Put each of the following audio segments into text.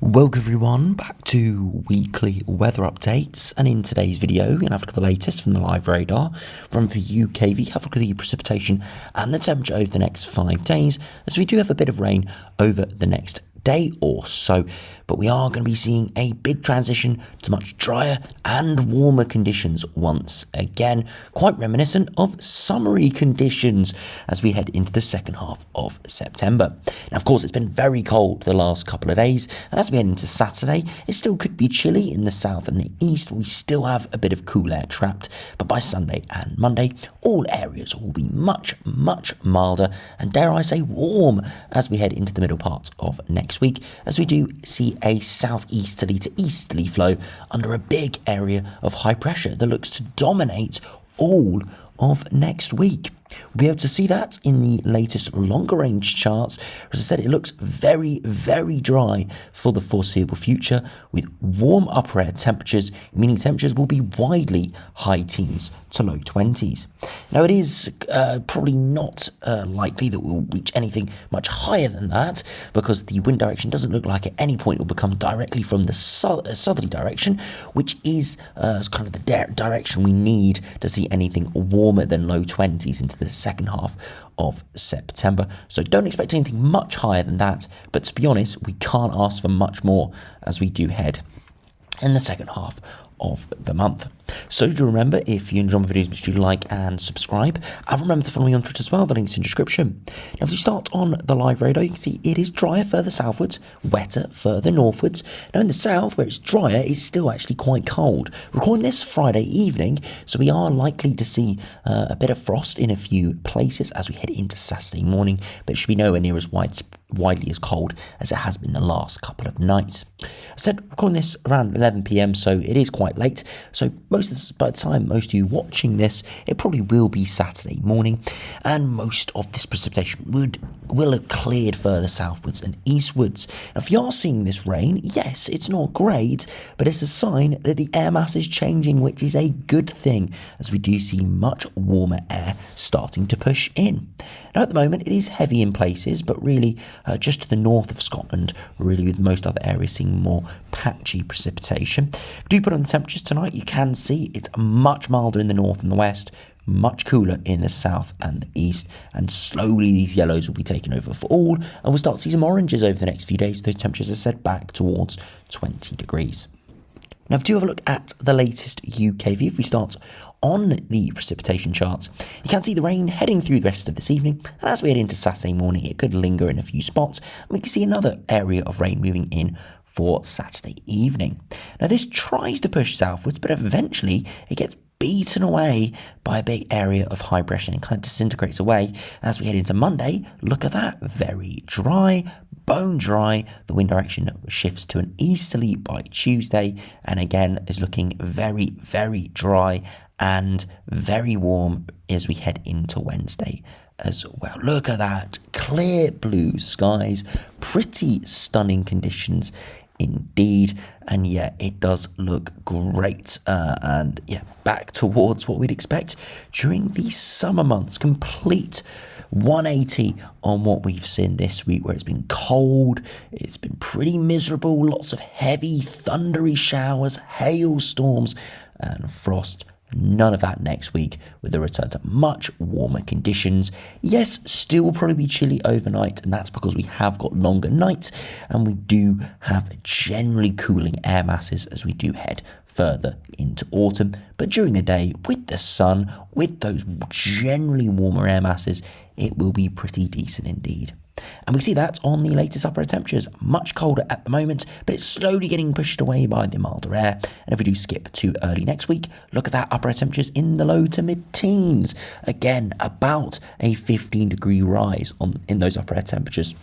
Welcome everyone back to weekly weather updates, and in today's video we're going to have a look at the latest from the live radar, run for UKV, have a look at the precipitation and the temperature over the next 5 days, as we do have a bit of rain over the next day or so, but we are going to be seeing a big transition to much drier and warmer conditions once again, quite reminiscent of summery conditions as we head into the second half of September. Now, of course, it's been very cold the last couple of days, and as we head into Saturday, it still could be chilly in the south and the east. We still have a bit of cool air trapped, but by Sunday and Monday, all areas will be much milder and, dare I say, warm as we head into the middle part of next week, as we do see a southeasterly to easterly flow under a big area of high pressure that looks to dominate all of next week. We'll be able to see that in the latest longer range charts. As I said, it looks very dry for the foreseeable future, with warm upper air temperatures, meaning temperatures will be widely high teens to low 20s. Now, it is probably not likely that we'll reach anything much higher than that, because the wind direction doesn't look like at any point it will become directly from the southerly direction, which is kind of the direction we need to see anything warmer than low 20s into the second half of September. So don't expect anything much higher than that, but to be honest, we can't ask for much more as we do head in the second half of the month. So do remember, if you enjoy my videos, make sure you like and subscribe, and remember to follow me on Twitter as well. The link's in the description. Now, if you start on the live radar, you can see it is drier further southwards, wetter further northwards. Now, in the south, where it's drier, it's still actually quite cold. Recording this Friday evening, so we are likely to see a bit of frost in a few places as we head into Saturday morning, but it should be nowhere near as widely as cold as it has been the last couple of nights. I said recording this around 11 p.m, so it is quite late. So by the time most of you watching this, it probably will be Saturday morning, and most of this precipitation will have cleared further southwards and eastwards. Now, if you are seeing this rain, yes, it's not great, but it's a sign that the air mass is changing, which is a good thing, as we do see much warmer air starting to push in. Now, at the moment, it is heavy in places, but really just to the north of Scotland, really, with most other areas seeing more patchy precipitation. If you do put on the temperatures tonight, you can see it's much milder in the north and the west, much cooler in the south and the east, and slowly these yellows will be taken over for all, and we'll start to see some oranges over the next few days. Those temperatures are set back towards 20 degrees. Now, if you have a look at the latest UKV, if we start on the precipitation charts, you can see the rain heading through the rest of this evening, and as we head into Saturday morning, it could linger in a few spots, and we can see another area of rain moving in for Saturday evening. Now, this tries to push southwards, but eventually it gets beaten away by a big area of high pressure and kind of disintegrates away. As we head into Monday, look at that, very dry, bone dry. The wind direction shifts to an easterly by Tuesday, and again is looking very dry and very warm as we head into Wednesday as well. Look at that, clear blue skies, pretty stunning conditions indeed, and yeah, it does look great, and yeah, back towards what we'd expect during the summer months. Complete 180 on what we've seen this week, where it's been cold, it's been pretty miserable, lots of heavy thundery showers, hailstorms and frost. None of that next week, with a return to much warmer conditions. Yes, still will probably be chilly overnight, and that's because we have got longer nights, and we do have generally cooling air masses as we do head further into autumn. But during the day, with the sun, with those generally warmer air masses, it will be pretty decent indeed. And we see that on the latest upper air temperatures, much colder at the moment, but it's slowly getting pushed away by the milder air. And if we do skip to early next week, look at that, upper air temperatures in the low to mid-teens. Again, about a 15-degree rise in those upper air temperatures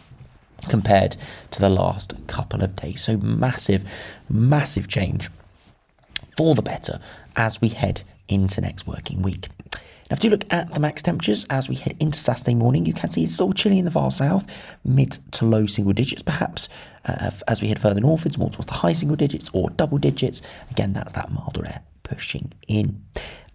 compared to the last couple of days. So massive change for the better as we head into next working week. Now, if you look at the max temperatures as we head into Saturday morning, you can see it's still chilly in the far south, mid to low single digits perhaps. As we head further northwards, more towards the high single digits or double digits. Again, that's that milder air pushing in.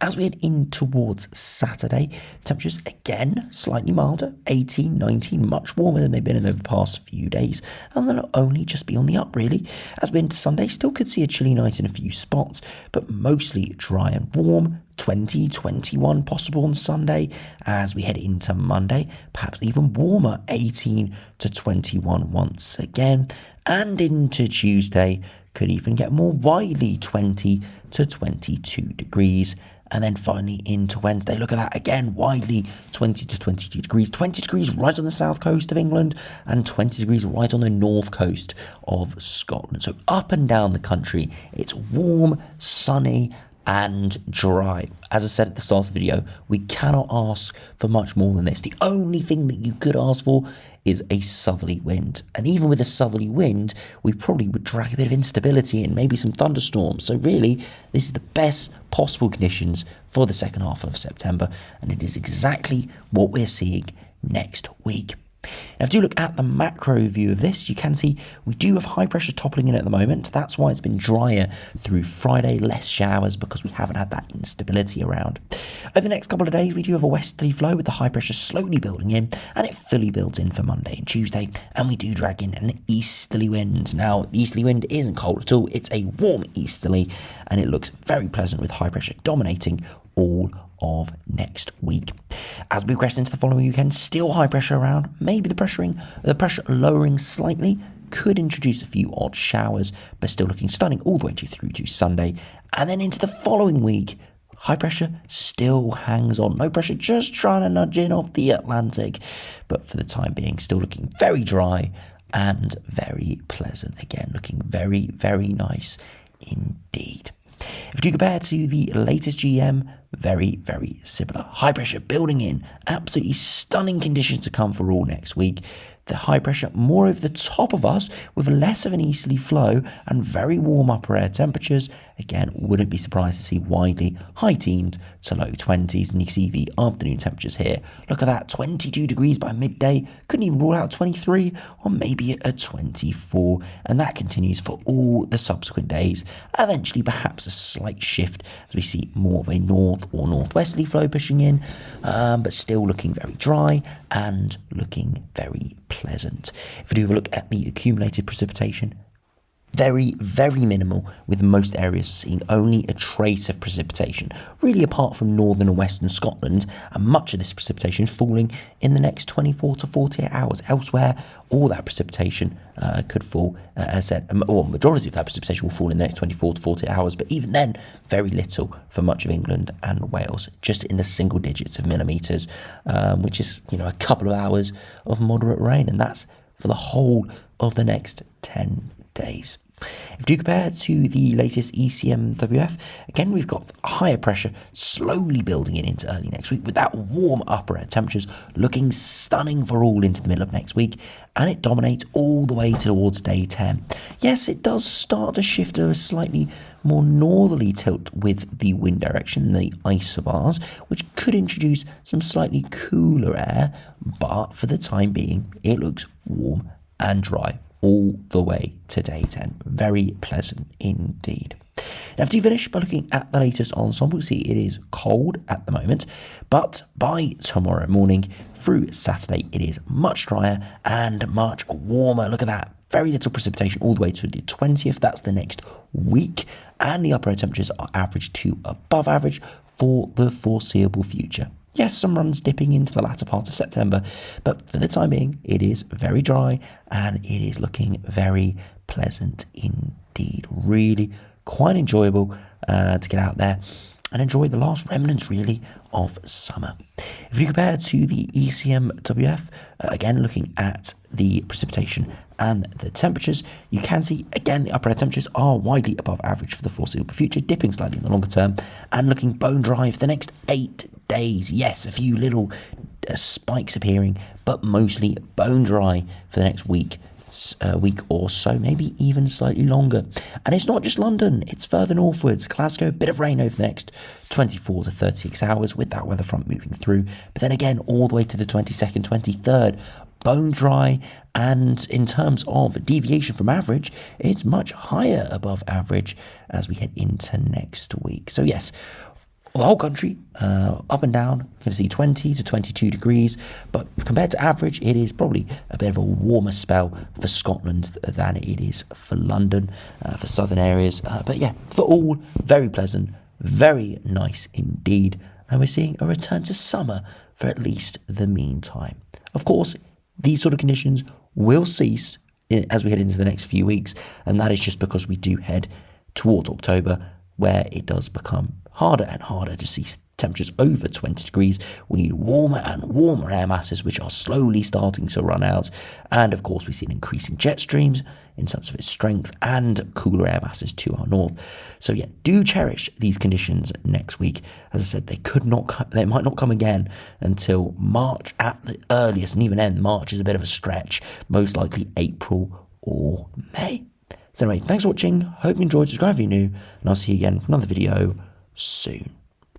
As we head in towards Saturday, temperatures again slightly milder, 18, 19, much warmer than they've been in the past few days, and they'll only just be on the up really. As we head into Sunday, still could see a chilly night in a few spots, but mostly dry and warm, 20, 21 possible on Sunday. As we head into Monday, perhaps even warmer, 18 to 21 once again, and into Tuesday, could even get more widely, 20 to 22 degrees. And then finally into Wednesday, look at that again, widely 20 to 22 degrees, 20 degrees right on the south coast of England and 20 degrees right on the north coast of Scotland. So up and down the country, it's warm, sunny and dry. As I said at the start of the video, we cannot ask for much more than this. The only thing that you could ask for is a southerly wind. And even with a southerly wind, we probably would drag a bit of instability and maybe some thunderstorms. So really, this is the best possible conditions for the second half of September. And it is exactly what we're seeing next week. Now, if you look at the macro view of this, you can see we do have high pressure toppling in at the moment. That's why it's been drier through Friday, less showers because we haven't had that instability around. Over the next couple of days, we do have a westerly flow with the high pressure slowly building in, and it fully builds in for Monday and Tuesday, and we do drag in an easterly wind. Now, the easterly wind isn't cold at all. It's a warm easterly, and it looks very pleasant with high pressure dominating all of next week. As we progress into the following weekend, still high pressure around, maybe the pressure lowering slightly, could introduce a few odd showers, but still looking stunning all the way through to Sunday. And then into the following week, high pressure still hangs on. No pressure, just trying to nudge in off the Atlantic, but for the time being, still looking very dry and very pleasant. Again, looking very, very nice indeed. If you compare to the latest GM, very, very similar. High pressure building in, absolutely stunning conditions to come for all next week. The high pressure more over the top of us with less of an easterly flow and very warm upper air temperatures. Again, wouldn't be surprised to see widely high teens to low 20s. And you see the afternoon temperatures here. Look at that, 22 degrees by midday. Couldn't even rule out 23 or maybe a 24. And that continues for all the subsequent days. Eventually, perhaps a slight shift as we see more of a north or northwesterly flow pushing in, but still looking very dry and looking very pleasant. If we do have a look at the accumulated precipitation, very, very minimal, with most areas seeing only a trace of precipitation, really apart from northern and western Scotland, and much of this precipitation falling in the next 24 to 48 hours. Elsewhere, all that precipitation could fall, as I said, or majority of that precipitation will fall in the next 24 to 48 hours, but even then, very little for much of England and Wales, just in the single digits of millimetres, which is, a couple of hours of moderate rain, and that's for the whole of the next 10 days. If you compare to the latest ECMWF, again we've got higher pressure slowly building in into early next week with that warm upper air temperatures looking stunning for all into the middle of next week, and it dominates all the way towards day 10. Yes, it does start to shift to a slightly more northerly tilt with the wind direction, the isobars, which could introduce some slightly cooler air, but for the time being it looks warm and dry all the way to day 10. Very pleasant indeed. Now, after you finish by looking at the latest ensemble, you see it is cold at the moment, but by tomorrow morning through Saturday, it is much drier and much warmer. Look at that. Very little precipitation all the way to the 20th. That's the next week. And the upper air temperatures are average to above average for the foreseeable future. Yes, some runs dipping into the latter part of September, but for the time being, it is very dry and it is looking very pleasant indeed. Really quite enjoyable to get out there and enjoy the last remnants, really, of summer. If you compare to the ECMWF, again, looking at the precipitation and the temperatures, you can see, again, the upper air temperatures are widely above average for the foreseeable future, dipping slightly in the longer term and looking bone dry for the next 8 days. Yes, a few little spikes appearing, but mostly bone dry for the next week or so, maybe even slightly longer. And it's not just London, it's further northwards. Glasgow, a bit of rain over the next 24 to 36 hours with that weather front moving through. But then again, all the way to the 22nd, 23rd, bone dry, and in terms of deviation from average, it's much higher above average as we head into next week. So yes, the whole country, up and down, going to see 20 to 22 degrees, but compared to average, it is probably a bit of a warmer spell for Scotland than it is for London, for southern areas. But yeah, for all, very pleasant, very nice indeed. And we're seeing a return to summer for at least the meantime. Of course, these sort of conditions will cease as we head into the next few weeks, and that is just because we do head towards October, where it does become harder and harder to see temperatures over 20 degrees. We need warmer and warmer air masses, which are slowly starting to run out. And of course, we see an increasing jet streams in terms of its strength and cooler air masses to our north. So yeah, do cherish these conditions next week. As I said, they might not come again until March at the earliest, and even then, March is a bit of a stretch, most likely April or May. So anyway, thanks for watching. Hope you enjoyed. Subscribe if you're new, and I'll see you again for another video soon.